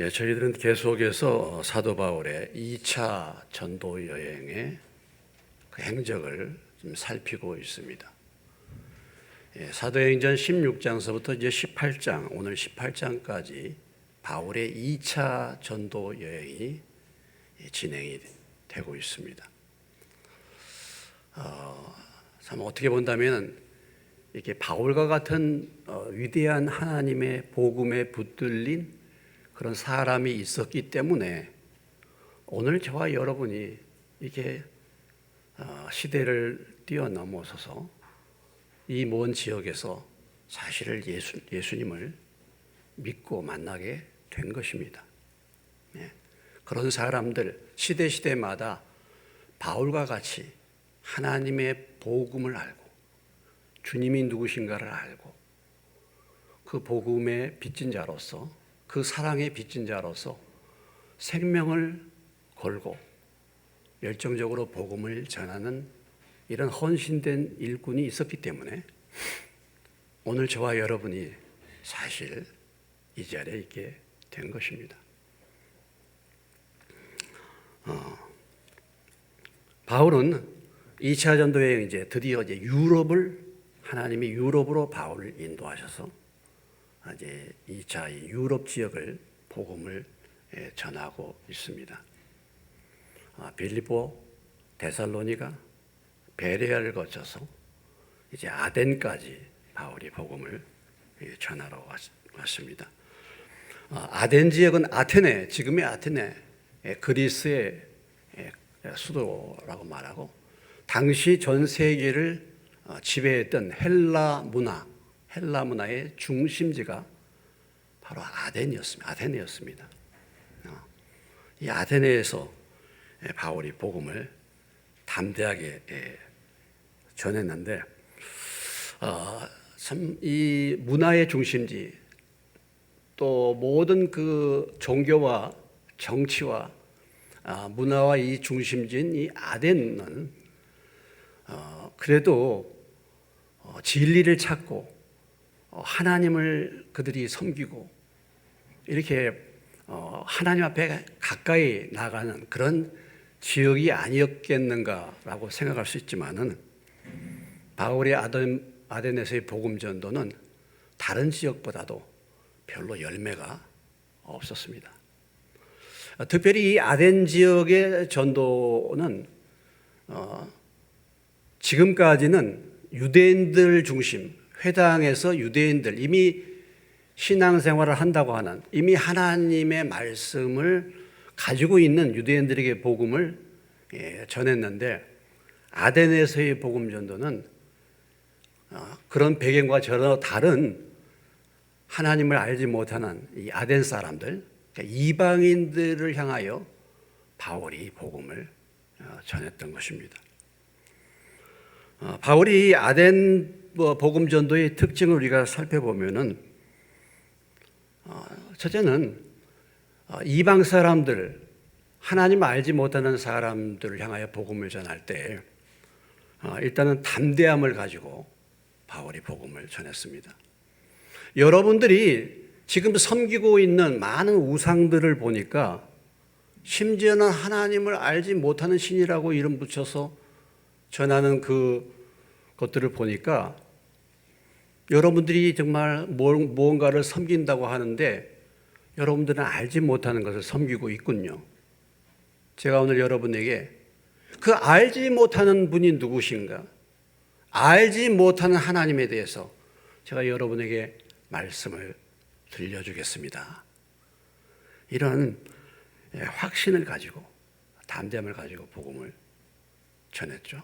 저희들은 계속해서 사도 바울의 2차 전도 여행의 그 행적을 좀 살피고 있습니다. 사도행전 16장서부터 이제 18장, 오늘 18장까지 바울의 2차 전도 여행이 진행이 되고 있습니다. 참 어떻게 본다면 이렇게 바울과 같은 위대한 하나님의 복음에 붙들린 그런 사람이 있었기 때문에 오늘 저와 여러분이 이렇게 시대를 뛰어넘어서서 이 먼 지역에서 사실을 예수님을 믿고 만나게 된 것입니다. 그런 사람들 시대마다 바울과 같이 하나님의 복음을 알고 주님이 누구신가를 알고 그 복음의 빚진 자로서 그 사랑의 빚진 자로서 생명을 걸고 열정적으로 복음을 전하는 이런 헌신된 일꾼이 있었기 때문에 오늘 저와 여러분이 사실 이 자리에 있게 된 것입니다. 바울은 2차 전도 여행 드디어 하나님이 유럽으로 바울을 인도하셔서 이제 2차 유럽 지역을 복음을 전하고 있습니다. 빌립보, 데살로니가, 베레아를 거쳐서 이제 아덴까지 바울이 복음을 전하러 왔습니다. 아덴 지역은 아테네, 지금의 아테네, 그리스의 수도라고 말하고 당시 전 세계를 지배했던 헬라 문화의 중심지가 바로 아테네였습니다. 이 아테네에서 바울이 복음을 담대하게 전했는데 참 이 문화의 중심지 또 모든 그 종교와 정치와 문화와 이 중심지인 이 아덴은 그래도 진리를 찾고 하나님을 그들이 섬기고 이렇게 하나님 앞에 가까이 나가는 그런 지역이 아니었겠는가라고 생각할 수 있지만은 바울의 아덴에서의 복음 전도는 다른 지역보다도 별로 열매가 없었습니다. 특별히 이 아덴 지역의 전도는 지금까지는 유대인들 중심, 회당에서 유대인들 이미 신앙생활을 한다고 하는 이미 하나님의 말씀을 가지고 있는 유대인들에게 복음을 전했는데 아덴에서의 복음 전도는 그런 배경과 전혀 다른 하나님을 알지 못하는 이 아덴 사람들, 그러니까 이방인들을 향하여 바울이 복음을 전했던 것입니다. 바울이 아덴 복음 전도의 특징을 우리가 살펴보면은 첫째는 이방 사람들, 하나님을 알지 못하는 사람들을 향하여 복음을 전할 때 일단은 담대함을 가지고 바울이 복음을 전했습니다. 여러분들이 지금 섬기고 있는 많은 우상들을 보니까 심지어는 하나님을 알지 못하는 신이라고 이름 붙여서 전하는 그것들을 보니까 여러분들이 정말 무언가를 섬긴다고 하는데 여러분들은 알지 못하는 것을 섬기고 있군요. 제가 오늘 여러분에게 그 알지 못하는 분이 누구신가? 알지 못하는 하나님에 대해서 제가 여러분에게 말씀을 들려주겠습니다. 이런 확신을 가지고 담대함을 가지고 복음을 전했죠.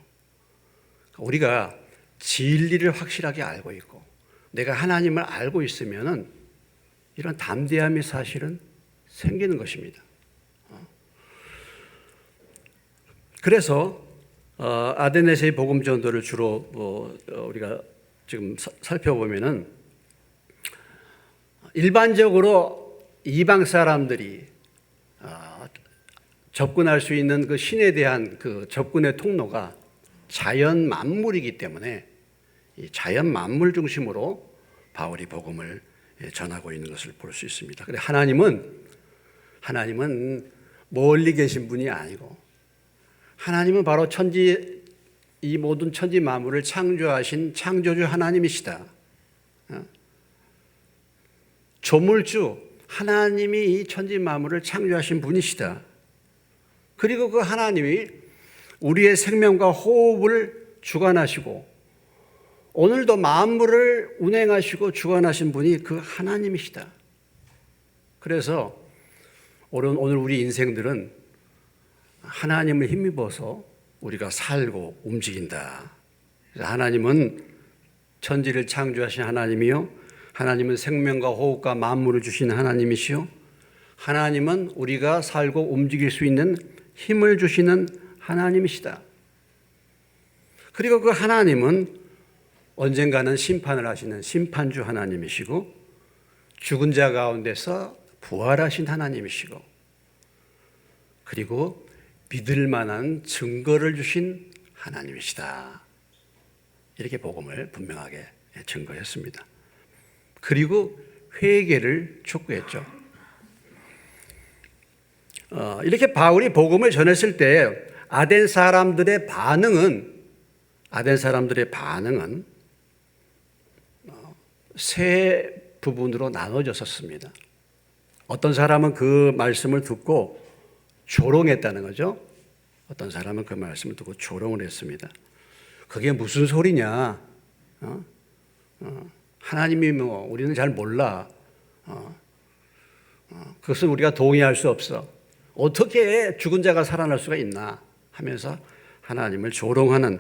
우리가 진리를 확실하게 알고 있고 내가 하나님을 알고 있으면은 이런 담대함이 사실은 생기는 것입니다. 그래서 아덴에서의 복음 전도를 주로 우리가 지금 살펴보면은 일반적으로 이방 사람들이 접근할 수 있는 그 신에 대한 그 접근의 통로가 자연 만물이기 때문에 이 자연 만물 중심으로 바울이 복음을 전하고 있는 것을 볼 수 있습니다. 그런데 하나님은 하나님은 멀리 계신 분이 아니고 하나님은 바로 이 모든 천지 만물을 창조하신 창조주 하나님이시다. 조물주 하나님이 이 천지 만물을 창조하신 분이시다. 그리고 그 하나님이 우리의 생명과 호흡을 주관하시고 오늘도 만물을 운행하시고 주관하신 분이 그 하나님이시다. 그래서 오늘 우리 인생들은 하나님을 힘입어서 우리가 살고 움직인다. 그래서 하나님은 천지를 창조하신 하나님이요, 하나님은 생명과 호흡과 만물을 주시는 하나님이시요, 하나님은 우리가 살고 움직일 수 있는 힘을 주시는 하나님이시다. 그리고 그 하나님은 언젠가는 심판을 하시는 심판주 하나님이시고 죽은 자 가운데서 부활하신 하나님이시고 그리고 믿을 만한 증거를 주신 하나님이시다. 이렇게 복음을 분명하게 증거했습니다. 그리고 회개를 촉구했죠. 이렇게 바울이 복음을 전했을 때 아덴 사람들의 반응은 세 부분으로 나눠졌었습니다. 어떤 사람은 그 말씀을 듣고 조롱했다는 거죠. 어떤 사람은 그 말씀을 듣고 조롱을 했습니다. 그게 무슨 소리냐? 하나님이 우리는 잘 몰라. 그것은 우리가 동의할 수 없어. 어떻게 죽은 자가 살아날 수가 있나? 하면서 하나님을 조롱하는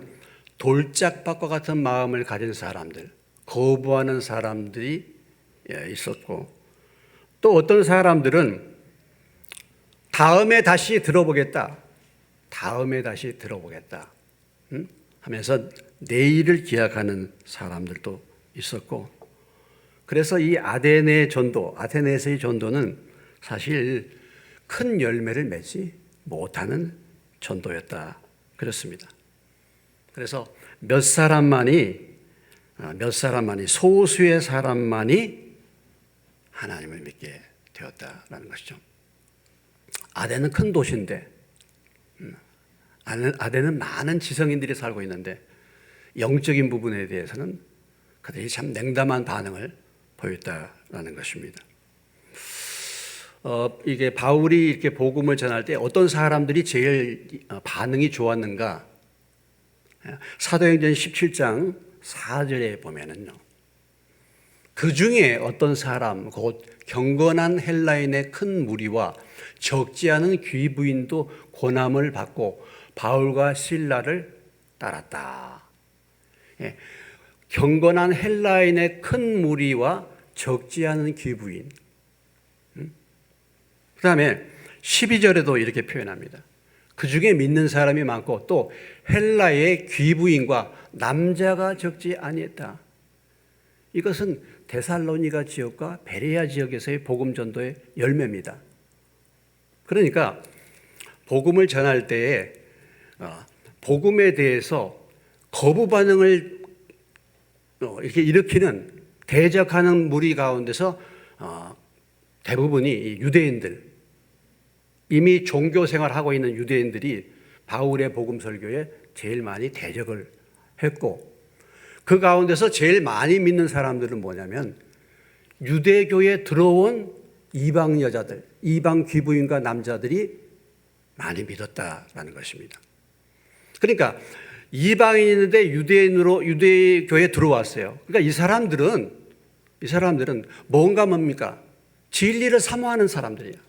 돌짝밭과 같은 마음을 가진 사람들, 거부하는 사람들이 있었고, 또 어떤 사람들은 다음에 다시 들어보겠다 하면서 내일을 기약하는 사람들도 있었고, 그래서 이 아테네에서의 전도는 사실 큰 열매를 맺지 못하는 전도였다. 그렇습니다. 그래서 몇 사람만이 소수의 사람만이 하나님을 믿게 되었다라는 것이죠. 아덴은 큰 도시인데 아덴은 많은 지성인들이 살고 있는데 영적인 부분에 대해서는 그들이 참 냉담한 반응을 보였다라는 것입니다. 이게 바울이 이렇게 복음을 전할 때 어떤 사람들이 제일 반응이 좋았는가? 사도행전 17장 4절에 보면은요. 그 중에 어떤 사람, 곧 경건한 헬라인의 큰 무리와 적지 않은 귀부인도 고난을 받고 바울과 실라를 따랐다. 경건한 헬라인의 큰 무리와 적지 않은 귀부인. 그 다음에 12절에도 이렇게 표현합니다. 그 중에 믿는 사람이 많고 또 헬라의 귀부인과 남자가 적지 아니했다. 이것은 데살로니가 지역과 베레아 지역에서의 복음 전도의 열매입니다. 그러니까 복음을 전할 때에 복음에 대해서 거부 반응을 이렇게 일으키는 대적하는 무리 가운데서 대부분이 유대인들, 이미 종교 생활하고 있는 유대인들이 바울의 복음 설교에 제일 많이 대적을 했고, 그 가운데서 제일 많이 믿는 사람들은 뭐냐면 유대교에 들어온 이방 여자들, 이방 귀부인과 남자들이 많이 믿었다라는 것입니다. 그러니까 이방인인데 유대교에 들어왔어요. 그러니까 이 사람들은 뭡니까? 진리를 사모하는 사람들이야.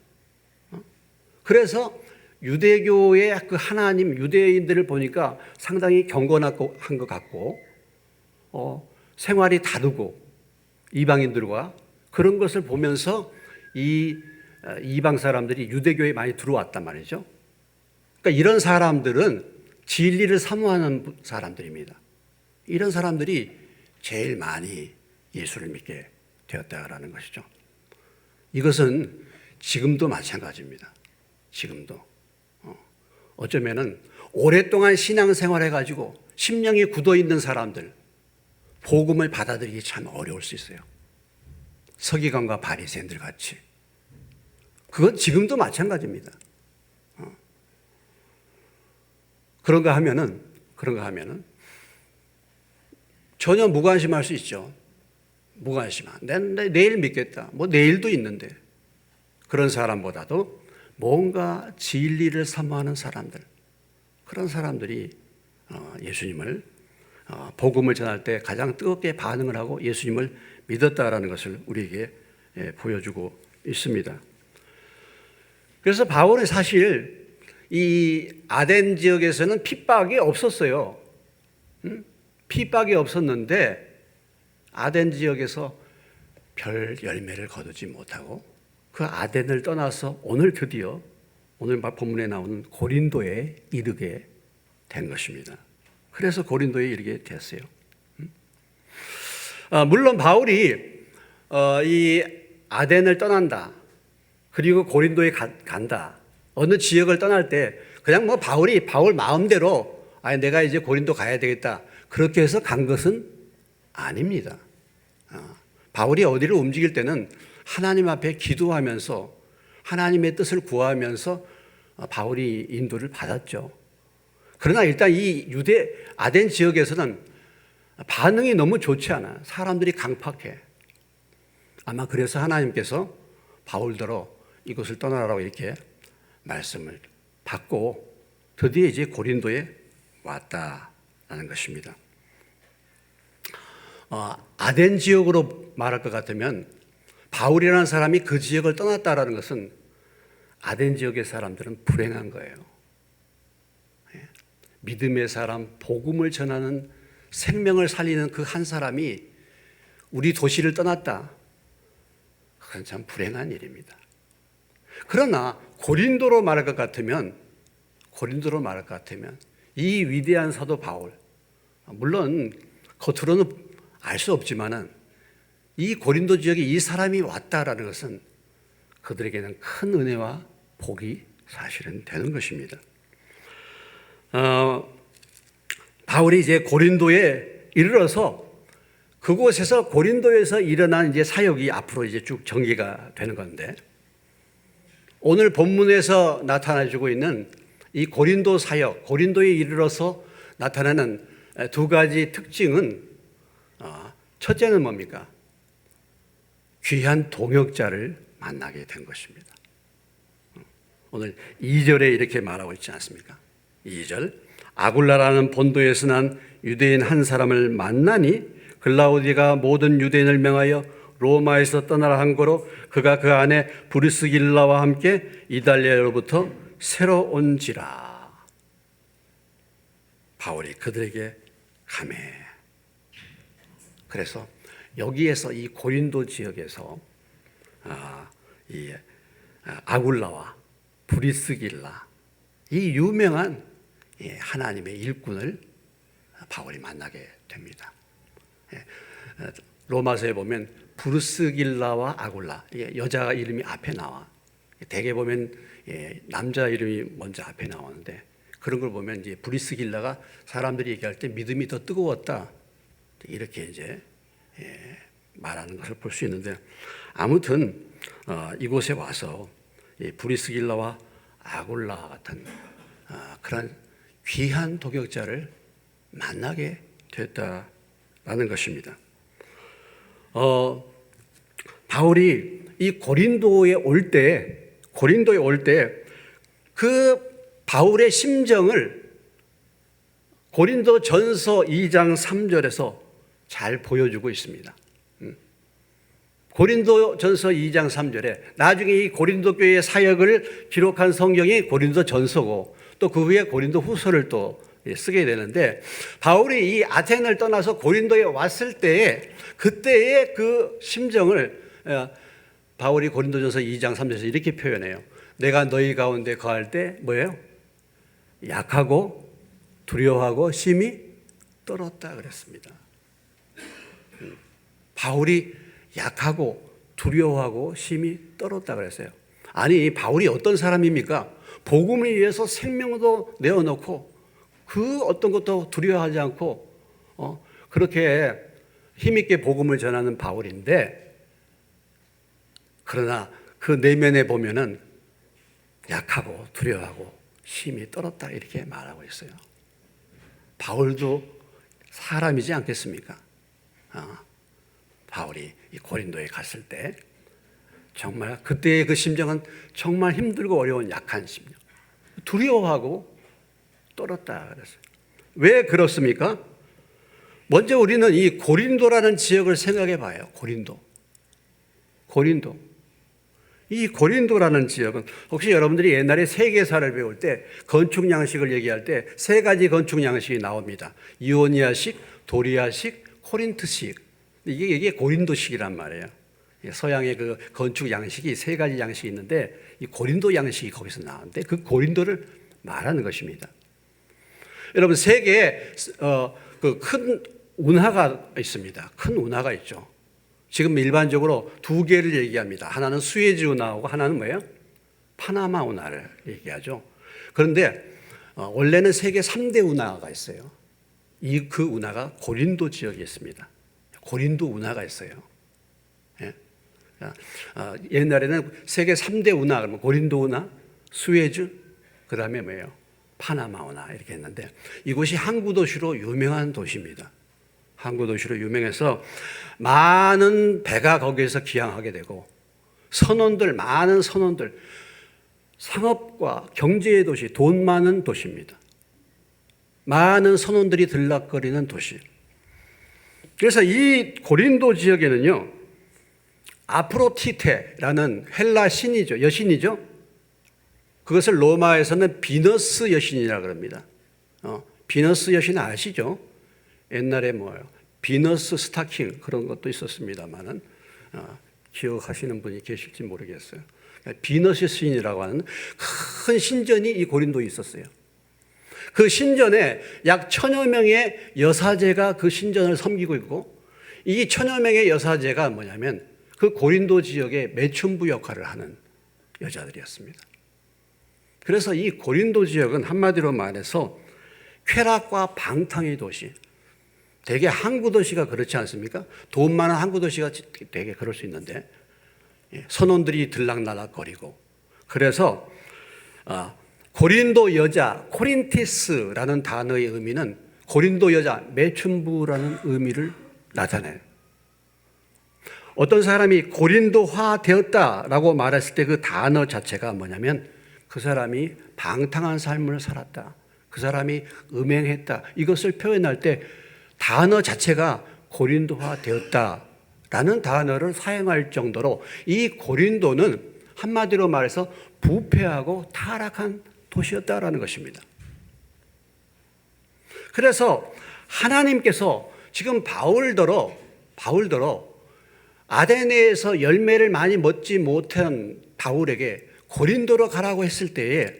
그래서 유대교의 그 하나님, 유대인들을 보니까 상당히 경건한 것 같고, 생활이 다르고, 이방인들과 그런 것을 보면서 이 이방 사람들이 유대교에 많이 들어왔단 말이죠. 그러니까 이런 사람들은 진리를 사모하는 사람들입니다. 이런 사람들이 제일 많이 예수를 믿게 되었다라는 것이죠. 이것은 지금도 마찬가지입니다. 지금도. 어쩌면은 오랫동안 신앙생활 해가지고 심령이 굳어있는 사람들, 복음을 받아들이기 참 어려울 수 있어요. 서기관과 바리새인들 같이. 그건 지금도 마찬가지입니다. 그런가 하면은 전혀 무관심할 수 있죠. 무관심한. 내일 믿겠다. 뭐 내일도 있는데. 그런 사람보다도 뭔가 진리를 사모하는 사람들, 그런 사람들이 예수님을 복음을 전할 때 가장 뜨겁게 반응을 하고 예수님을 믿었다라는 것을 우리에게 보여주고 있습니다. 그래서 바울은 사실 이 아덴 지역에서는 핍박이 없었어요. 핍박이 없었는데 아덴 지역에서 별 열매를 거두지 못하고 그 아덴을 떠나서 오늘 드디어 오늘 본문에 나오는 고린도에 이르게 된 것입니다. 그래서 고린도에 이르게 됐어요. 물론 바울이 이 아덴을 떠난다, 그리고 고린도에 간다, 어느 지역을 떠날 때 그냥 뭐 바울 마음대로 내가 이제 고린도 가야 되겠다 그렇게 해서 간 것은 아닙니다. 바울이 어디를 움직일 때는 하나님 앞에 기도하면서 하나님의 뜻을 구하면서 바울이 인도를 받았죠. 그러나 일단 이 유대 아덴 지역에서는 반응이 너무 좋지 않아요. 사람들이 강팍해. 아마 그래서 하나님께서 바울더러 이곳을 떠나라고 이렇게 말씀을 받고 드디어 이제 고린도에 왔다라는 것입니다. 아덴 지역으로 말할 것 같으면 바울이라는 사람이 그 지역을 떠났다라는 것은 아덴 지역의 사람들은 불행한 거예요. 믿음의 사람, 복음을 전하는 생명을 살리는 그 한 사람이 우리 도시를 떠났다. 그건 참 불행한 일입니다. 그러나 고린도로 말할 것 같으면 이 위대한 사도 바울, 물론 겉으로는 알 수 없지만은 이 고린도 지역에 이 사람이 왔다라는 것은 그들에게는 큰 은혜와 복이 사실은 되는 것입니다. 바울이 이제 고린도에 이르러서 그곳에서 고린도에서 일어난 이제 사역이 앞으로 이제 쭉 전개가 되는 건데, 오늘 본문에서 나타나주고 있는 이 고린도 사역, 고린도에 이르러서 나타나는 두 가지 특징은, 첫째는 뭡니까? 귀한 동역자를 만나게 된 것입니다. 오늘 2절에 이렇게 말하고 있지 않습니까? 2절, 아굴라라는 본도에서 난 유대인 한 사람을 만나니 글라우디가 모든 유대인을 명하여 로마에서 떠나라 한 거로 그가 그 안에 브리스길라와 함께 이달리아로부터 새로 온지라. 바울이 그들에게 가매. 그래서 여기에서 이 고린도 지역에서 이 아굴라와 브리스길라, 이 유명한 하나님의 일꾼을 바울이 만나게 됩니다. 로마서에 보면 브루스길라와 아굴라, 여자 이름이 앞에 나와. 대개 보면 남자 이름이 먼저 앞에 나오는데, 그런 걸 보면 이제 브리스길라가 사람들이 얘기할 때 믿음이 더 뜨거웠다, 이렇게 이제 말하는 것을 볼 수 있는데, 아무튼 이곳에 와서 브리스길라와 아굴라 같은 그런 귀한 도격자를 만나게 됐다라는 것입니다. 바울이 이 고린도에 올 때 그 바울의 심정을 고린도 전서 2장 3절에서 잘 보여주고 있습니다. 고린도 전서 2장 3절에 나중에 이 고린도 교회의 사역을 기록한 성경이 고린도 전서고, 또 그 후에 고린도 후서를 또 쓰게 되는데, 바울이 이 아텐을 떠나서 고린도에 왔을 때에 그때의 그 심정을 바울이 고린도전서 2장 3절에서 이렇게 표현해요. 내가 너희 가운데 거할 때 뭐예요? 약하고 두려워하고 심히 떨었다 그랬습니다. 바울이 약하고 두려워하고 심히 떨었다 그랬어요. 아니, 바울이 어떤 사람입니까? 복음을 위해서 생명도 내어놓고 그 어떤 것도 두려워하지 않고 그렇게 힘있게 복음을 전하는 바울인데, 그러나 그 내면에 보면은 약하고 두려워하고 힘이 떨었다 이렇게 말하고 있어요. 바울도 사람이지 않겠습니까? 바울이 이 고린도에 갔을 때 정말 그때의 그 심정은 정말 힘들고 어려운 약한 심정, 두려워하고 떨었다 그랬어요. 왜 그렇습니까? 먼저 우리는 이 고린도라는 지역을 생각해 봐요. 고린도. 이 고린도라는 지역은 혹시 여러분들이 옛날에 세계사를 배울 때 건축 양식을 얘기할 때 세 가지 건축 양식이 나옵니다. 이오니아식, 도리아식, 코린트식. 이게 고린도식이란 말이에요. 서양의 그 건축 양식이 세 가지 양식이 있는데 이 고린도 양식이 거기서 나오는데 그 고린도를 말하는 것입니다. 여러분 세계에 그 큰 운하가 있습니다. 큰 운하가 있죠. 지금 일반적으로 두 개를 얘기합니다. 하나는 수에즈 운하하고 하나는 뭐예요? 파나마 운하를 얘기하죠. 그런데 원래는 세계 3대 운하가 있어요. 그 운하가 고린도 지역에 있습니다. 고린도 운하가 있어요. 예? 옛날에는 세계 3대 운하, 그러면 고린도 운하, 수에즈, 그 다음에 뭐예요? 파나마 운하 이렇게 했는데 이곳이 항구 도시로 유명한 도시입니다. 항구 도시로 유명해서 많은 배가 거기에서 기항하게 되고 많은 선원들, 상업과 경제의 도시, 돈 많은 도시입니다. 많은 선원들이 들락거리는 도시. 그래서 이 고린도 지역에는요, 아프로티테라는 헬라 신이죠, 여신이죠. 그것을 로마에서는 비너스 여신이라고 그럽니다. 비너스 여신 아시죠? 옛날에 비너스 스타킹 그런 것도 있었습니다만은 기억하시는 분이 계실지 모르겠어요. 비너스 신이라고 하는 큰 신전이 이 고린도에 있었어요. 그 신전에 약 1000여 명의 여사제가 그 신전을 섬기고 있고 이 1000여 명의 여사제가 뭐냐면 그 고린도 지역의 매춘부 역할을 하는 여자들이었습니다. 그래서 이 고린도 지역은 한마디로 말해서 쾌락과 방탕의 도시, 되게 항구 도시가 그렇지 않습니까? 돈 많은 항구 도시가 되게 그럴 수 있는데 선원들이 들락날락거리고 그래서 고린도 여자, 코린티스라는 단어의 의미는 고린도 여자, 매춘부라는 의미를 나타내요. 어떤 사람이 고린도화 되었다라고 말했을 때 그 단어 자체가 뭐냐면 그 사람이 방탕한 삶을 살았다. 그 사람이 음행했다. 이것을 표현할 때 단어 자체가 고린도화 되었다라는 단어를 사용할 정도로 이 고린도는 한마디로 말해서 부패하고 타락한 도시였다라는 것입니다. 그래서 하나님께서 지금 바울더러 아데네에서 열매를 많이 맺지 못한 바울에게 고린도로 가라고 했을 때에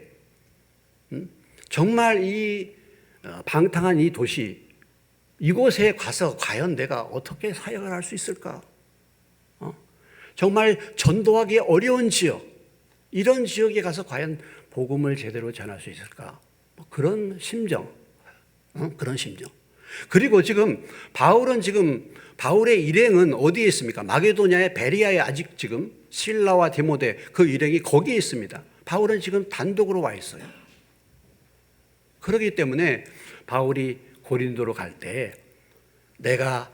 정말 이 방탕한 이 도시, 이곳에 가서 과연 내가 어떻게 사역을 할 수 있을까? 정말 전도하기 어려운 지역, 이런 지역에 가서 과연 복음을 제대로 전할 수 있을까? 그런 심정, 그런 심정. 그리고 지금 바울의 일행은 어디에 있습니까? 마게도냐의 베리아에 아직 지금 실라와 디모데 그 일행이 거기에 있습니다. 바울은 지금 단독으로 와 있어요. 그렇기 때문에 바울이 고린도로 갈 때 내가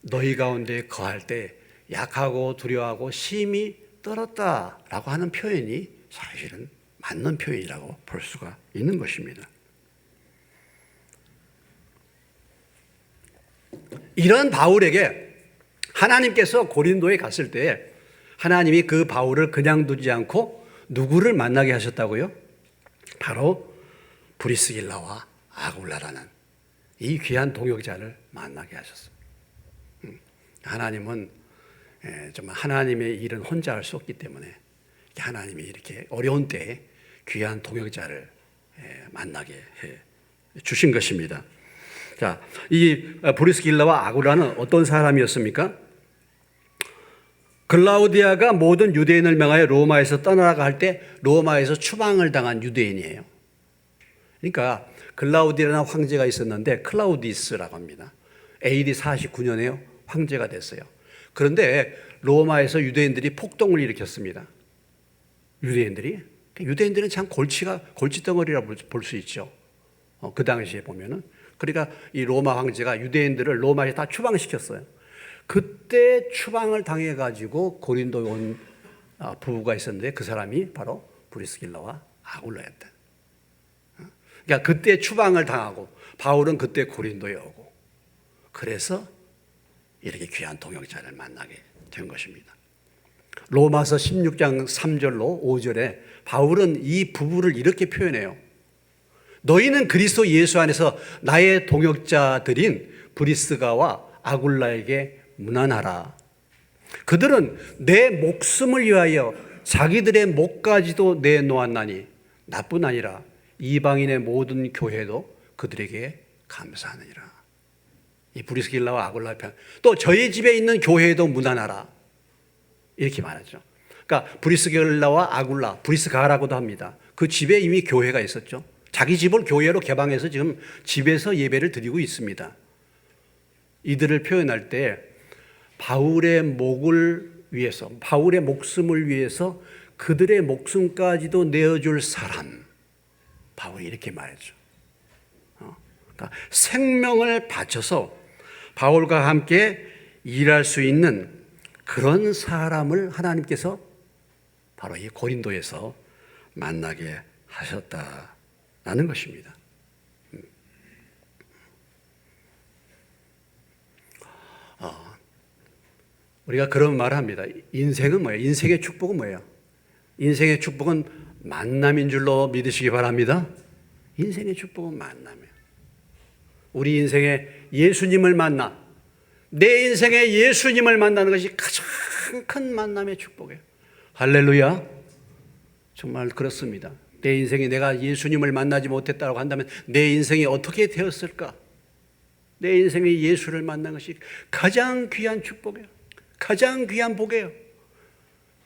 너희 가운데 거할 때 약하고 두려워하고 심히 떨었다라고 하는 표현이 사실은 맞는 표현이라고 볼 수가 있는 것입니다. 이런 바울에게 하나님께서 고린도에 갔을 때 하나님이 그 바울을 그냥 두지 않고 누구를 만나게 하셨다고요? 바로 브리스길라와 아굴라라는 이 귀한 동역자를 만나게 하셨어요. 하나님은 정말 하나님의 일은 혼자 할 수 없기 때문에 하나님이 이렇게 어려운 때에 귀한 동역자를 만나게 해 주신 것입니다. 자, 이 브리스길라와 아굴라는 어떤 사람이었습니까? 글라우디아가 모든 유대인을 명하여 로마에서 떠나가 할 때 로마에서 추방을 당한 유대인이에요. 그러니까 글라우디아라는 황제가 있었는데 클라우디스라고 합니다. AD 49년에 황제가 됐어요. 그런데 로마에서 유대인들이 폭동을 일으켰습니다. 유대인들이 유대인들은 참 골칫덩어리라고 볼 수 있죠. 그 당시에 보면은. 그러니까 이 로마 황제가 유대인들을 로마에 다 추방시켰어요. 그때 추방을 당해가지고 고린도에 온 부부가 있었는데 그 사람이 바로 브리스길라와 아굴라였다. 그러니까 그때 추방을 당하고 바울은 그때 고린도에 오고 그래서 이렇게 귀한 동역자를 만나게 된 것입니다. 로마서 16장 3절로 5절에 바울은 이 부부를 이렇게 표현해요. 너희는 그리스도 예수 안에서 나의 동역자들인 브리스가와 아굴라에게 문안하라. 그들은 내 목숨을 위하여 자기들의 목까지도 내놓았나니 나뿐 아니라 이방인의 모든 교회도 그들에게 감사하느니라. 이 브리스길라와 아굴라 편, 또 저희 집에 있는 교회에도 문안하라. 이렇게 말하죠. 그러니까 브리스길라와 아굴라, 브리스가라고도 합니다. 그 집에 이미 교회가 있었죠. 자기 집을 교회로 개방해서 지금 집에서 예배를 드리고 있습니다. 이들을 표현할 때 바울의 목을 위해서, 바울의 목숨을 위해서 그들의 목숨까지도 내어줄 사람, 바울이 이렇게 말했죠. 그러니까 생명을 바쳐서 바울과 함께 일할 수 있는 그런 사람을 하나님께서 바로 이 고린도에서 만나게 하셨다라는 것입니다. 우리가 그런 말을 합니다. 인생은 뭐예요? 인생의 축복은 뭐예요? 인생의 축복은 만남인 줄로 믿으시기 바랍니다. 인생의 축복은 만남이에요. 우리 인생에 예수님을 만나, 내 인생에 예수님을 만나는 것이 가장 큰 만남의 축복이에요. 할렐루야. 정말 그렇습니다. 내 인생에 내가 예수님을 만나지 못했다고 한다면 내 인생이 어떻게 되었을까? 내 인생에 예수를 만난 것이 가장 귀한 축복이에요. 가장 귀한 복이에요.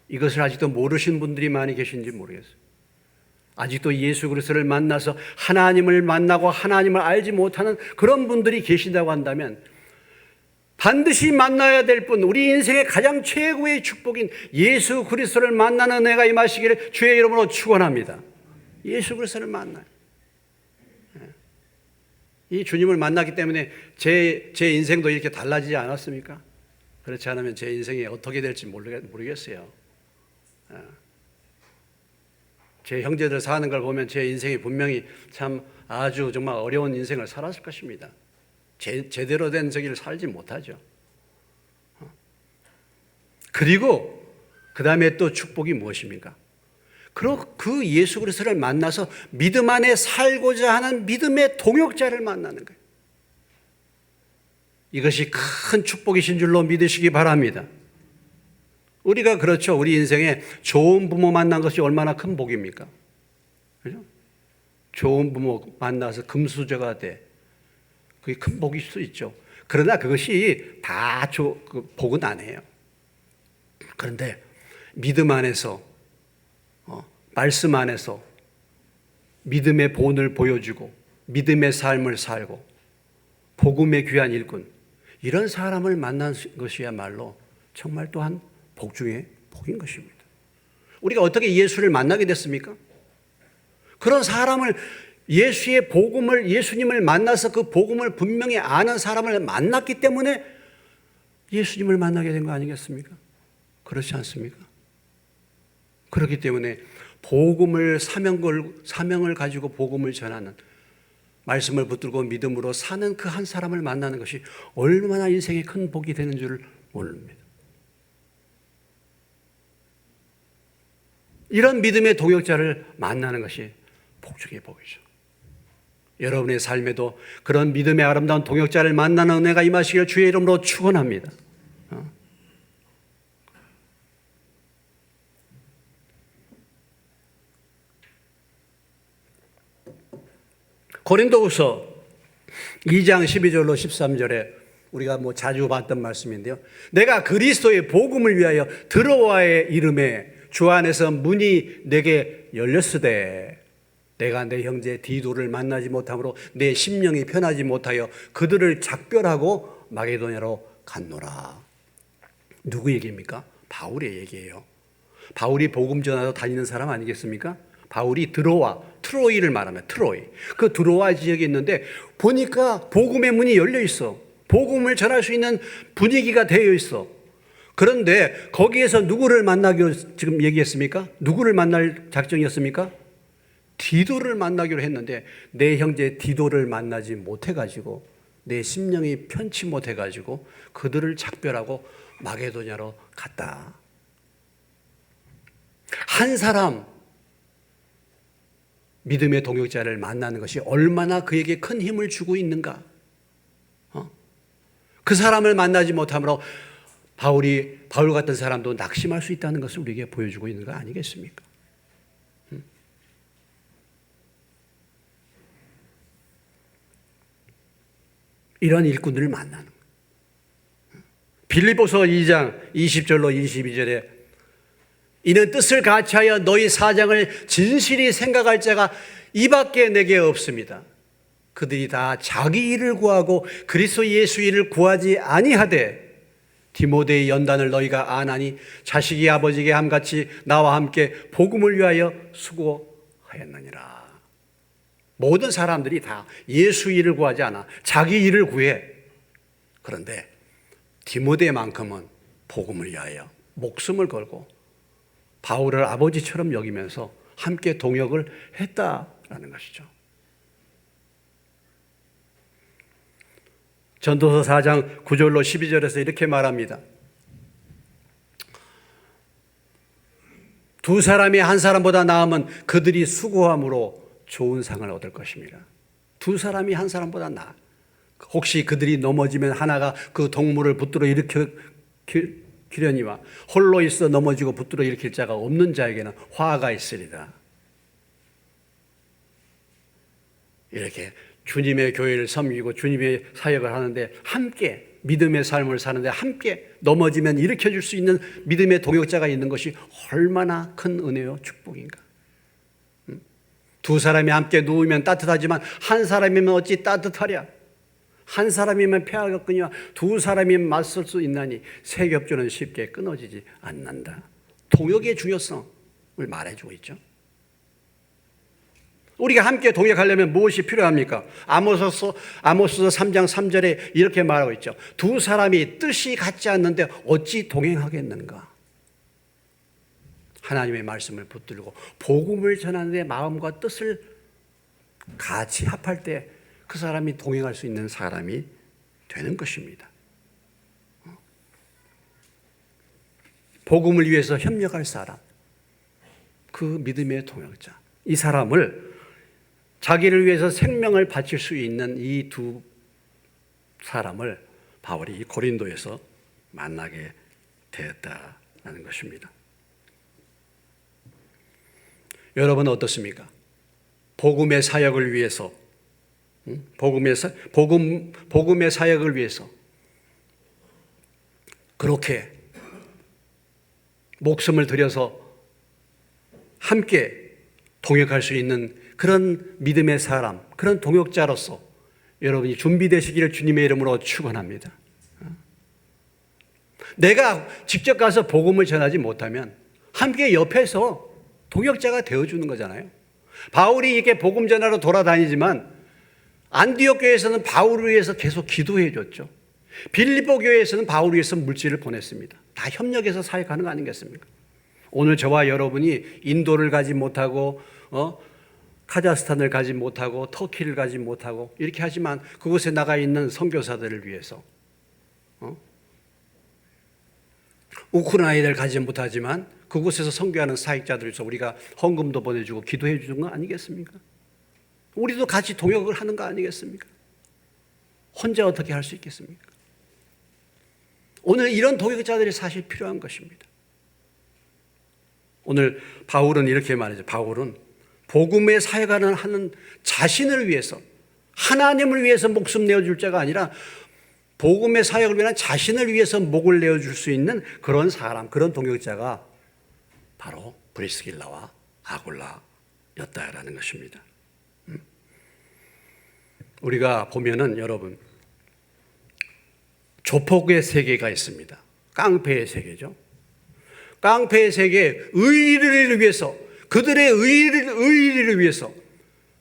이것을 아직도 모르신 분들이 많이 계신지 모르겠어요. 아직도 예수 그리스도를 만나서 하나님을 만나고 하나님을 알지 못하는 그런 분들이 계신다고 한다면 반드시 만나야 될 분, 우리 인생의 가장 최고의 축복인 예수 그리스도를 만나는 은혜가 임하시기를 주의 이름으로 축원합니다. 예수 그리스도를 만나요. 이 주님을 만났기 때문에 제 인생도 이렇게 달라지지 않았습니까? 그렇지 않으면 제 인생이 어떻게 될지 모르겠어요. 제 형제들 사는 걸 보면 제 인생이 분명히 참 아주 정말 어려운 인생을 살았을 것입니다. 제대로 된 저기를 살지 못하죠. 그리고 그 다음에 또 축복이 무엇입니까? 그 예수 그리스도를 만나서 믿음 안에 살고자 하는 믿음의 동역자를 만나는 거예요. 이것이 큰 축복이신 줄로 믿으시기 바랍니다. 우리가 그렇죠. 우리 인생에 좋은 부모 만난 것이 얼마나 큰 복입니까? 그죠? 좋은 부모 만나서 금수저가 돼. 그게 큰 복일 수 있죠. 그러나 그것이 다 복은 아니에요. 그런데 믿음 안에서, 말씀 안에서 믿음의 본을 보여주고 믿음의 삶을 살고 복음의 귀한 일꾼, 이런 사람을 만난 것이야말로 정말 또한 복 중에 복인 것입니다. 우리가 어떻게 예수를 만나게 됐습니까? 그런 사람을, 예수의 복음을, 예수님을 만나서 그 복음을 분명히 아는 사람을 만났기 때문에 예수님을 만나게 된 거 아니겠습니까? 그렇지 않습니까? 그렇기 때문에 복음을, 사명을 가지고 복음을 전하는, 말씀을 붙들고 믿음으로 사는 그 한 사람을 만나는 것이 얼마나 인생에 큰 복이 되는 줄 모릅니다. 이런 믿음의 동역자를 만나는 것이 복 중의 복이죠. 여러분의 삶에도 그런 믿음의 아름다운 동역자를 만나는 은혜가 임하시길 주의 이름으로 축원합니다. 고린도후서 2장 12절로 13절에 우리가 자주 봤던 말씀인데요. 내가 그리스도의 복음을 위하여 드로아의 이름에 주 안에서 문이 내게 열렸으되 내가 내 형제 디도를 만나지 못함으로 내 심령이 편하지 못하여 그들을 작별하고 마게도냐로 갔노라. 누구 얘기입니까? 바울의 얘기예요. 바울이 복음 전하러 다니는 사람 아니겠습니까? 바울이 트로이를 말하면 트로이. 그 드로아 지역에 있는데 보니까 복음의 문이 열려 있어. 복음을 전할 수 있는 분위기가 되어 있어. 그런데 거기에서 누구를 만나기로 지금 얘기했습니까? 누구를 만날 작정이었습니까? 디도를 만나기로 했는데 내 형제 디도를 만나지 못해가지고 내 심령이 편치 못해가지고 그들을 작별하고 마게도냐로 갔다. 한 사람 믿음의 동역자를 만나는 것이 얼마나 그에게 큰 힘을 주고 있는가. 그 사람을 만나지 못함으로 바울 같은 사람도 낙심할 수 있다는 것을 우리에게 보여주고 있는 거 아니겠습니까? 이런 일꾼들을 만나는 거예요. 빌립보서 2장 20절로 22절에 이는 뜻을 같이하여 너희 사정을 진실히 생각할 자가 이밖에 내게 없습니다. 그들이 다 자기 일을 구하고 그리스도 예수 일을 구하지 아니하되 디모데의 연단을 너희가 아나니 자식이 아버지에게 함같이 나와 함께 복음을 위하여 수고하였느니라. 모든 사람들이 다 예수 일을 구하지 않아 자기 일을 구해. 그런데 디모데만큼은 복음을 위하여 목숨을 걸고 바울을 아버지처럼 여기면서 함께 동역을 했다라는 것이죠. 전도서 4장 9절로 12절에서 이렇게 말합니다. 두 사람이 한 사람보다 나으면 그들이 수고함으로 좋은 상을 얻을 것입니다. 두 사람이 한 사람보다 나아. 혹시 그들이 넘어지면 하나가 그 동물을 붙들어 일으키려니와 홀로 있어 넘어지고 붙들어 일으킬 자가 없는 자에게는 화가 있으리라. 이렇게 주님의 교회를 섬기고 주님의 사역을 하는데 함께 믿음의 삶을 사는데 함께 넘어지면 일으켜줄 수 있는 믿음의 동역자가 있는 것이 얼마나 큰 은혜요 축복인가. 두 사람이 함께 누우면 따뜻하지만 한 사람이면 어찌 따뜻하랴. 한 사람이면 폐하겠거니와 두 사람이면 맞설 수 있나니 세 겹줄은 쉽게 끊어지지 않는다. 동역의 중요성을 말해주고 있죠. 우리가 함께 동역하려면 무엇이 필요합니까? 아모스서 3장 3절에 이렇게 말하고 있죠. 두 사람이 뜻이 같지 않는데 어찌 동행하겠는가? 하나님의 말씀을 붙들고 복음을 전하는 데 마음과 뜻을 같이 합할 때 그 사람이 동행할 수 있는 사람이 되는 것입니다. 복음을 위해서 협력할 사람, 그 믿음의 동역자, 이 사람을 자기를 위해서 생명을 바칠 수 있는 이 두 사람을 바울이 고린도에서 만나게 되었다는 것입니다. 여러분은 어떻습니까? 복음의 사역을 위해서, 복음의 사역을 위해서 그렇게 목숨을 들여서 함께 동역할 수 있는 그런 믿음의 사람, 그런 동역자로서 여러분이 준비되시기를 주님의 이름으로 축원합니다. 내가 직접 가서 복음을 전하지 못하면 함께 옆에서 동역자가 되어주는 거잖아요. 바울이 이렇게 복음 전하러 돌아다니지만 안디옥 교회에서는 바울을 위해서 계속 기도해 줬죠. 빌립보 교회에서는 바울을 위해서 물질을 보냈습니다. 다 협력해서 사역하는 거 아니겠습니까? 오늘 저와 여러분이 인도를 가지 못하고 카자흐스탄을 가지 못하고 터키를 가지 못하고 이렇게 하지만 그곳에 나가 있는 선교사들을 위해서 우크라이나를 가지 못하지만 그곳에서 선교하는 사역자들을 위해서 우리가 헌금도 보내주고 기도해 주는 거 아니겠습니까? 우리도 같이 동역을 하는 거 아니겠습니까? 혼자 어떻게 할 수 있겠습니까? 오늘 이런 동역자들이 사실 필요한 것입니다. 오늘 바울은 이렇게 말하죠. 바울은 복음의 사역을 하는 자신을 위해서, 하나님을 위해서 목숨 내어줄 자가 아니라 복음의 사역을 위한 자신을 위해서 목을 내어줄 수 있는 그런 사람, 그런 동역자가 바로 브리스길라와 아굴라였다라는 것입니다. 우리가 보면은 여러분 조폭의 세계가 있습니다. 깡패의 세계죠. 깡패의 세계, 의리를 위해서 그들의 의리를 위해서,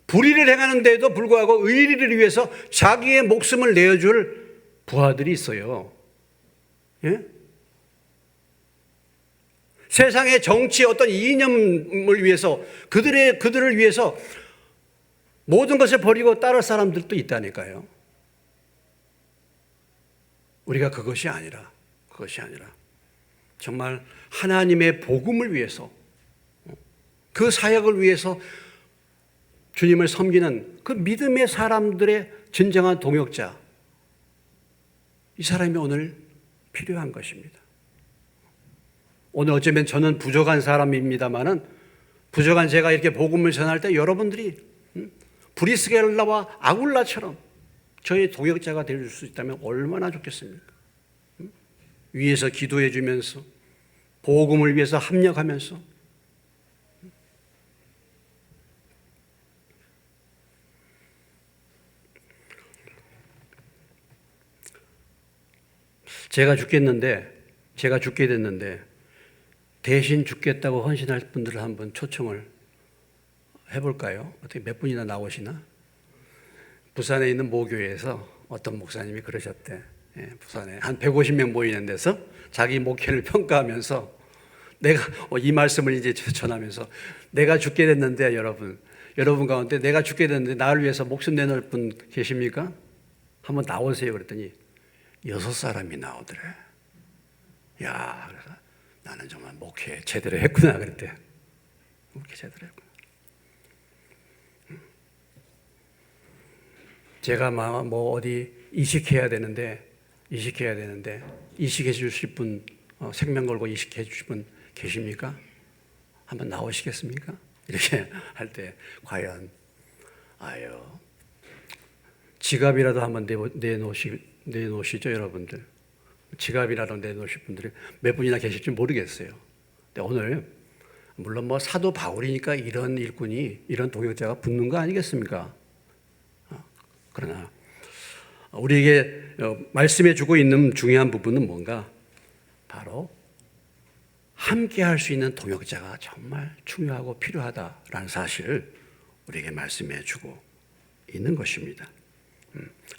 불의를 행하는데도 불구하고 의리를 위해서 자기의 목숨을 내어줄 부하들이 있어요. 예? 세상의 정치 어떤 이념을 위해서 그들을 위해서 모든 것을 버리고 따를 사람들도 있다니까요. 우리가 그것이 아니라 정말 하나님의 복음을 위해서, 그 사역을 위해서 주님을 섬기는 그 믿음의 사람들의 진정한 동역자, 이 사람이 오늘 필요한 것입니다. 오늘 어쩌면 저는 부족한 사람입니다만은, 부족한 제가 이렇게 복음을 전할 때 여러분들이 브리스겔라와 아굴라처럼 저의 동역자가 될 수 있다면 얼마나 좋겠습니까? 위에서 기도해 주면서, 복음을 위해서 합력하면서, 제가 죽게 됐는데 대신 죽겠다고 헌신할 분들을 한번 초청을 해볼까요? 어떻게 몇 분이나 나오시나? 부산에 있는 모교회에서 어떤 목사님이 그러셨대. 예, 부산에 한 150명 모이는 데서 자기 목회를 평가하면서 내가 이 말씀을 이제 전하면서, 내가 죽게 됐는데 여러분 가운데 내가 죽게 됐는데 나를 위해서 목숨 내놓을 분 계십니까? 한번 나오세요. 그랬더니 6사람이 나오더래. 야, 그래서 나는 정말 목회 제대로 했구나 그랬대. 목회 제대로 했구나. 제가 뭐 어디 이식해야 되는데 이식해 주실 분, 생명 걸고 이식해 주실 분 계십니까? 한번 나오시겠습니까? 이렇게 할 때 과연 지갑이라도 한번 내놓으시죠, 여러분들. 지갑이라도 내놓으실 분들이 몇 분이나 계실지 모르겠어요. 근데 오늘 물론 뭐 사도 바울이니까 이런 일꾼이, 이런 동역자가 붙는 거 아니겠습니까? 그러나 우리에게 말씀해 주고 있는 중요한 부분은 뭔가? 바로 함께 할 수 있는 동역자가 정말 중요하고 필요하다라는 사실을 우리에게 말씀해 주고 있는 것입니다.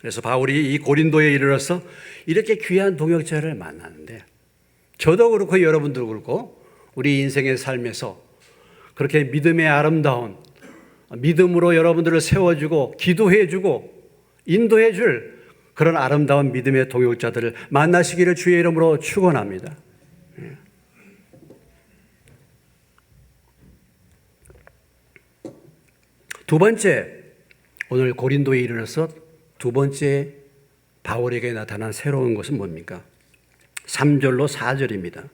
그래서 바울이 이 고린도에 이르러서 이렇게 귀한 동역자를 만나는데, 저도 그렇고 여러분도 그렇고 우리 인생의 삶에서 그렇게 믿음의 아름다운, 믿음으로 여러분들을 세워주고 기도해주고 인도해줄 그런 아름다운 믿음의 동역자들을 만나시기를 주의 이름으로 축원합니다. 두 번째, 오늘 고린도에 이르러서 두 번째 바울에게 나타난 새로운 것은 뭡니까? 3절로 4절입니다.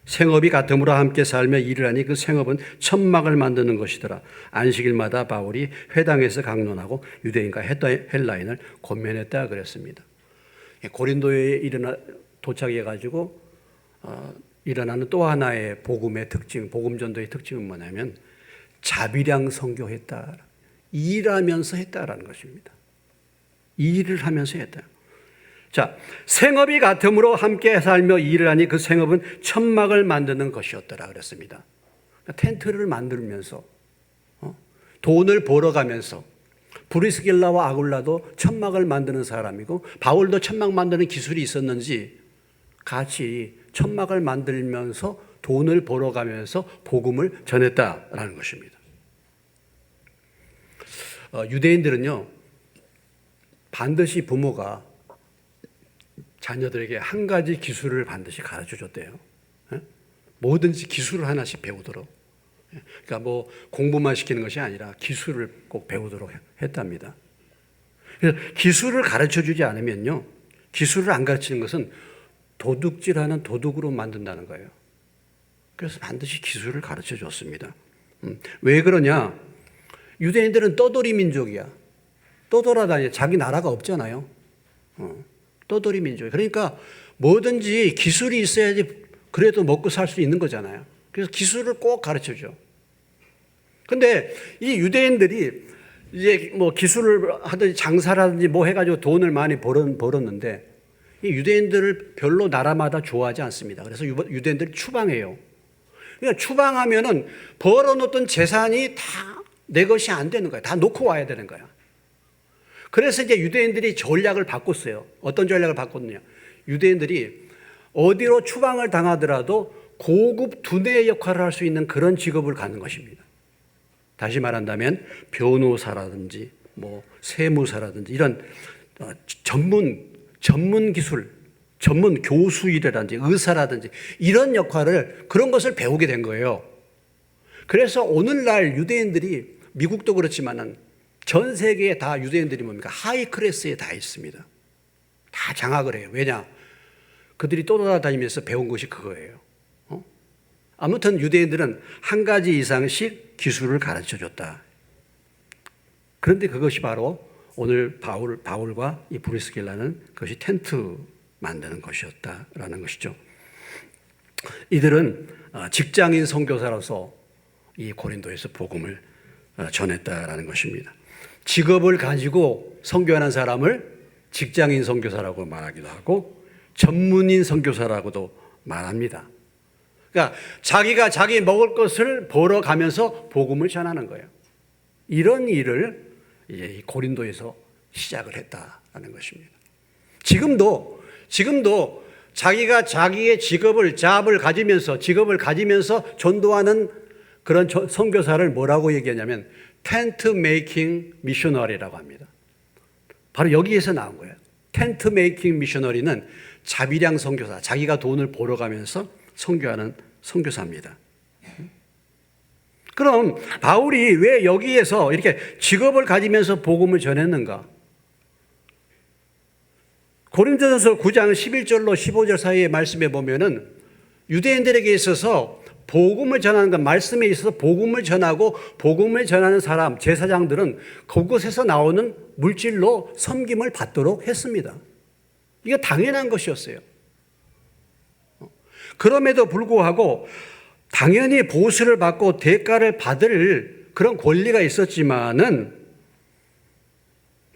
생업이 같음으로 함께 살며 일을 하니 그 생업은 천막을 만드는 것이더라. 안식일마다 바울이 회당에서 강론하고 유대인과 헬라인을 권면했다 그랬습니다. 고린도에 도착해가지고 일어나는 또 하나의 복음의 특징, 복음전도의 특징은 뭐냐면 자비량 선교했다. 일하면서 했다라는 것입니다. 일을 하면서 했다. 자, 생업이 같음으로 함께 살며 일을 하니 그 생업은 천막을 만드는 것이었더라 그랬습니다. 텐트를 만들면서 돈을 벌어가면서, 브리스길라와 아굴라도 천막을 만드는 사람이고 바울도 천막 만드는 기술이 있었는지 같이 천막을 만들면서 돈을 벌어가면서 복음을 전했다라는 것입니다. 유대인들은요, 반드시 부모가 자녀들에게 한 가지 기술을 반드시 가르쳐 줬대요. 뭐든지 기술을 하나씩 배우도록. 그러니까 뭐 공부만 시키는 것이 아니라 기술을 꼭 배우도록 했답니다. 그래서 기술을 가르쳐 주지 않으면요, 기술을 안 가르치는 것은 도둑질하는 도둑으로 만든다는 거예요. 그래서 반드시 기술을 가르쳐 줬습니다. 왜 그러냐? 유대인들은 떠돌이 민족이야. 떠돌아다니, 자기 나라가 없잖아요. 떠돌이 민족. 그러니까 뭐든지 기술이 있어야지 그래도 먹고 살 수 있는 거잖아요. 그래서 기술을 꼭 가르쳐 줘. 근데 이 유대인들이 이제 뭐 기술을 하든지 장사라든지 뭐 해가지고 돈을 많이 벌었는데, 이 유대인들을 별로 나라마다 좋아하지 않습니다. 그래서 유대인들이 추방해요. 그러니까 추방하면은 벌어놓던 재산이 다 내 것이 안 되는 거야. 다 놓고 와야 되는 거야. 그래서 이제 유대인들이 전략을 바꿨어요. 어떤 전략을 바꿨느냐? 유대인들이 어디로 추방을 당하더라도 고급 두뇌 역할을 할 수 있는 그런 직업을 갖는 것입니다. 다시 말한다면 변호사라든지 뭐 세무사라든지 이런 전문 기술, 전문 교수이라든지 의사라든지 이런 역할을 그런 것을 배우게 된 거예요. 그래서 오늘날 유대인들이 미국도 그렇지만은 전 세계에 다 유대인들이 뭡니까? 하이 클래스에 다 있습니다. 다 장악을 해요. 왜냐? 그들이 떠돌아다니면서 배운 것이 그거예요. 아무튼 유대인들은 한 가지 이상씩 기술을 가르쳐 줬다. 그런데 그것이 바로 오늘 바울과 이 브리스길라는 그것이 텐트 만드는 것이었다라는 것이죠. 이들은 직장인 선교사로서 이 고린도에서 복음을 전했다라는 것입니다. 직업을 가지고 선교하는 사람을 직장인 선교사라고 말하기도 하고 전문인 선교사라고도 말합니다. 그러니까 자기가 자기 먹을 것을 벌어가면서 복음을 전하는 거예요. 이런 일을 이제 고린도에서 시작을 했다라는 것입니다. 지금도 자기가 자기의 직업을 가지면서 전도하는 그런 선교사를 뭐라고 얘기하냐면 텐트 메이킹 미셔너리라고 합니다. 바로 여기에서 나온 거예요. 텐트 메이킹 미셔너리는 자비량 선교사, 자기가 돈을 벌어가면서 선교하는 선교사입니다. 그럼 바울이 왜 여기에서 이렇게 직업을 가지면서 복음을 전했는가? 고린도전서 9장 11절로 15절 사이의 말씀에 보면은 유대인들에게 있어서 복음을 전하는 것, 말씀에 있어서 복음을 전하고 복음을 전하는 사람, 제사장들은 그곳에서 나오는 물질로 섬김을 받도록 했습니다. 이게 당연한 것이었어요. 그럼에도 불구하고 당연히 보수를 받고 대가를 받을 그런 권리가 있었지만은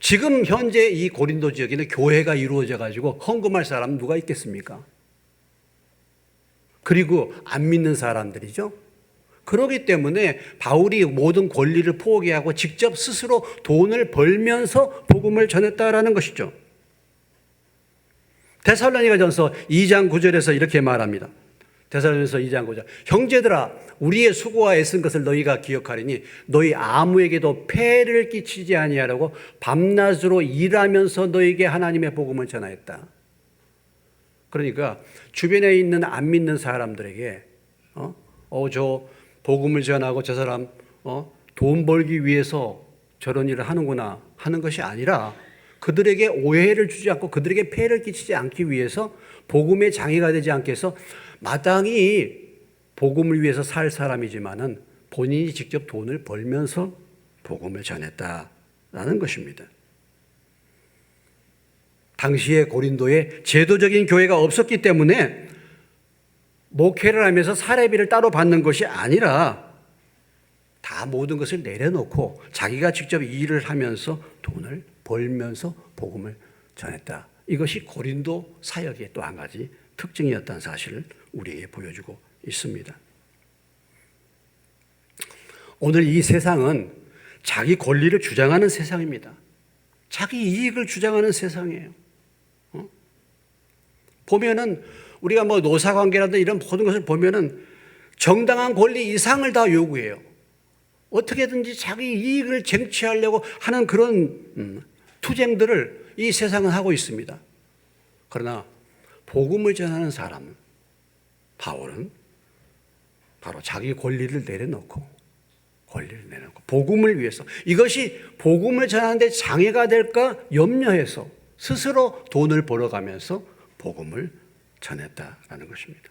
지금 현재 이 고린도 지역에는 교회가 이루어져 가지고 헌금할 사람은 누가 있겠습니까? 그리고 안 믿는 사람들이죠. 그렇기 때문에 바울이 모든 권리를 포기하고 직접 스스로 돈을 벌면서 복음을 전했다라는 것이죠. 데살로니가전서 2장 9절에서 이렇게 말합니다. 데살로니가전서 2장 9절. 형제들아, 우리의 수고와 애쓴 것을 너희가 기억하리니 너희 아무에게도 폐를 끼치지 아니하려고 밤낮으로 일하면서 너희에게 하나님의 복음을 전하였다. 그러니까 주변에 있는 안 믿는 사람들에게 저 복음을 전하고 저 사람 돈 벌기 위해서 저런 일을 하는구나 하는 것이 아니라 그들에게 오해를 주지 않고 그들에게 폐를 끼치지 않기 위해서 복음의 장애가 되지 않게 해서 마땅히 복음을 위해서 살 사람이지만은 본인이 직접 돈을 벌면서 복음을 전했다라는 것입니다. 당시에 고린도에 제도적인 교회가 없었기 때문에 목회를 하면서 사례비를 따로 받는 것이 아니라 다 모든 것을 내려놓고 자기가 직접 일을 하면서 돈을 벌면서 복음을 전했다. 이것이 고린도 사역의 또 한 가지 특징이었다는 사실을 우리에게 보여주고 있습니다. 오늘 이 세상은 자기 권리를 주장하는 세상입니다. 자기 이익을 주장하는 세상이에요. 보면은 우리가 뭐 노사관계라든지 이런 모든 것을 보면은 정당한 권리 이상을 다 요구해요. 어떻게든지 자기 이익을 쟁취하려고 하는 그런 투쟁들을 이 세상은 하고 있습니다. 그러나 복음을 전하는 사람, 바울은 바로 자기 권리를 내려놓고 복음을 위해서 이것이 복음을 전하는데 장애가 될까 염려해서 스스로 돈을 벌어가면서 복음을 전했다라는 것입니다.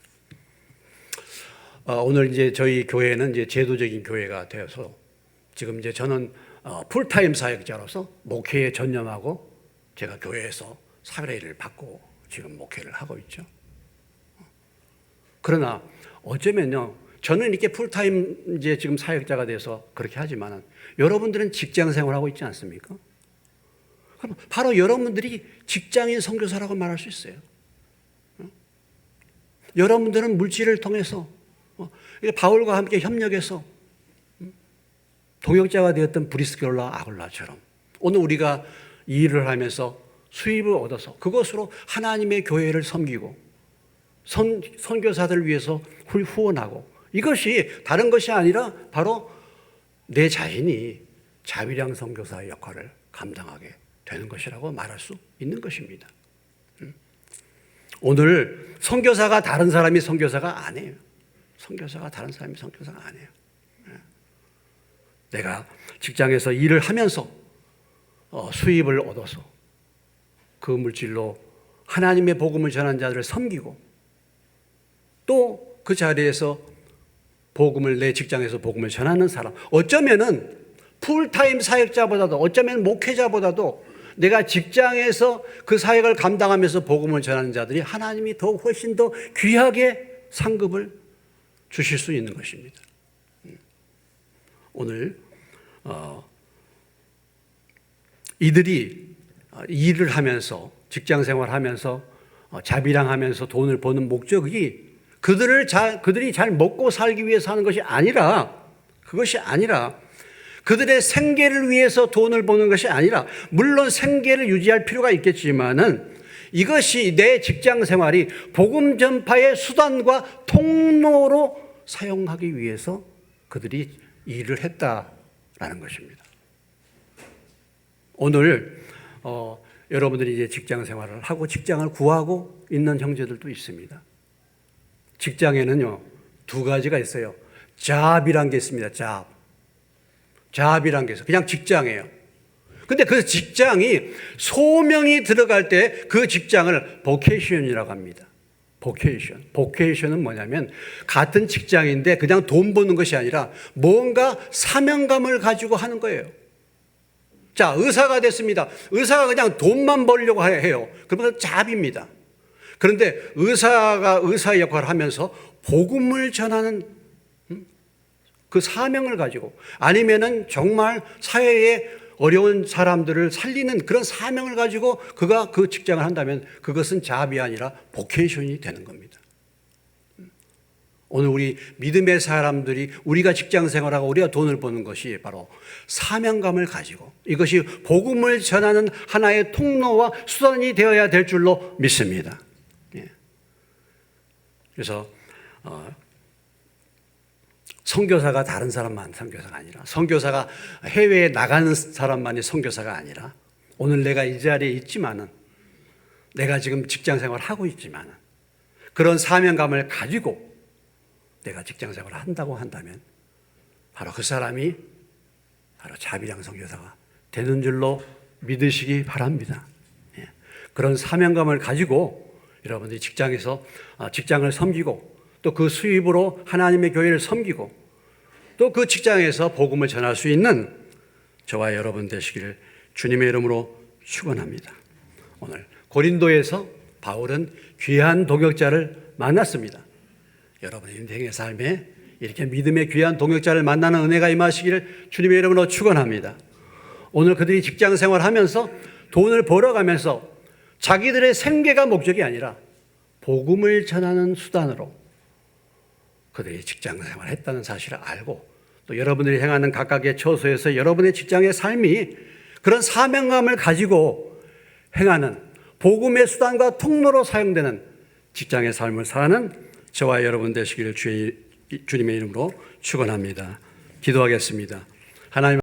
오늘 이제 저희 교회는 이제 제도적인 교회가 되어서 지금 이제 저는 풀타임 사역자로서 목회에 전념하고 제가 교회에서 사례를 받고 지금 목회를 하고 있죠. 그러나 어쩌면요, 저는 이렇게 풀타임 이제 지금 사역자가 돼서 그렇게 하지만 여러분들은 직장 생활하고 있지 않습니까? 그럼 바로 여러분들이 직장인 선교사라고 말할 수 있어요. 여러분들은 물질을 통해서 바울과 함께 협력해서 동역자가 되었던 브리스길라 아굴라처럼 오늘 우리가 이 일을 하면서 수입을 얻어서 그것으로 하나님의 교회를 섬기고 선교사들을 위해서 후원하고, 이것이 다른 것이 아니라 바로 내 자신이 자비량 선교사의 역할을 감당하게 되는 것이라고 말할 수 있는 것입니다. 오늘 선교사가 다른 사람이 선교사가 아니에요. 선교사가 다른 사람이 선교사가 아니에요. 내가 직장에서 일을 하면서 수입을 얻어서 그 물질로 하나님의 복음을 전하는 자들을 섬기고, 또 그 자리에서 복음을, 내 직장에서 복음을 전하는 사람, 어쩌면은 풀타임 사역자보다도, 어쩌면 목회자보다도 내가 직장에서 그 사역을 감당하면서 복음을 전하는 자들이 하나님이 더욱 훨씬 더 귀하게 상급을 주실 수 있는 것입니다. 오늘 이들이 일을 하면서, 직장 생활하면서 자비랑하면서 돈을 버는 목적이 그들이 잘 먹고 살기 위해서 하는 것이 아니라, 그것이 아니라 그들의 생계를 위해서 돈을 버는 것이 아니라, 물론 생계를 유지할 필요가 있겠지만은 이것이 내 직장 생활이 복음 전파의 수단과 통로로 사용하기 위해서 그들이 일을 했다라는 것입니다. 오늘 여러분들이 이제 직장 생활을 하고 직장을 구하고 있는 형제들도 있습니다. 직장에는요, 두 가지가 있어요. 잡이란 게 있습니다. 잡이란 게 있어요. 그냥 직장이에요. 근데 그 직장이 소명이 들어갈 때 그 직장을 보케이션이라고 합니다. 보케이션은 뭐냐면 같은 직장인데 그냥 돈 버는 것이 아니라 뭔가 사명감을 가지고 하는 거예요. 자, 의사가 됐습니다. 의사가 그냥 돈만 벌려고 해요. 그러면 잡입니다. 그런데 의사가 의사의 역할을 하면서 복음을 전하는 그 사명을 가지고, 아니면은 정말 사회에 어려운 사람들을 살리는 그런 사명을 가지고 그가 그 직장을 한다면 그것은 잡이 아니라 보케이션이 되는 겁니다. 오늘 우리 믿음의 사람들이 우리가 직장 생활하고 우리가 돈을 버는 것이 바로 사명감을 가지고, 이것이 복음을 전하는 하나의 통로와 수단이 되어야 될 줄로 믿습니다. 그래서 선교사가 다른 사람만 선교사가 아니라, 선교사가 해외에 나가는 사람만이 선교사가 아니라, 오늘 내가 이 자리에 있지만은, 내가 지금 직장 생활을 하고 있지만은 그런 사명감을 가지고 내가 직장 생활을 한다고 한다면 바로 그 사람이 바로 자비량 선교사가 되는 줄로 믿으시기 바랍니다. 그런 사명감을 가지고 여러분들이 직장에서 직장을 섬기고, 또 그 수입으로 하나님의 교회를 섬기고, 또 그 직장에서 복음을 전할 수 있는 저와 여러분 되시기를 주님의 이름으로 축원합니다. 오늘 고린도에서 바울은 귀한 동역자를 만났습니다. 여러분의 인생의 삶에 이렇게 믿음의 귀한 동역자를 만나는 은혜가 임하시기를 주님의 이름으로 축원합니다. 오늘 그들이 직장 생활하면서 돈을 벌어가면서 자기들의 생계가 목적이 아니라 복음을 전하는 수단으로 그들이 직장 생활을 했다는 사실을 알고, 또 여러분들이 행하는 각각의 처소에서 여러분의 직장의 삶이 그런 사명감을 가지고 행하는 복음의 수단과 통로로 사용되는 직장의 삶을 사는 저와 여러분 되시기를 주님의 이름으로 축원합니다. 기도하겠습니다. 하나님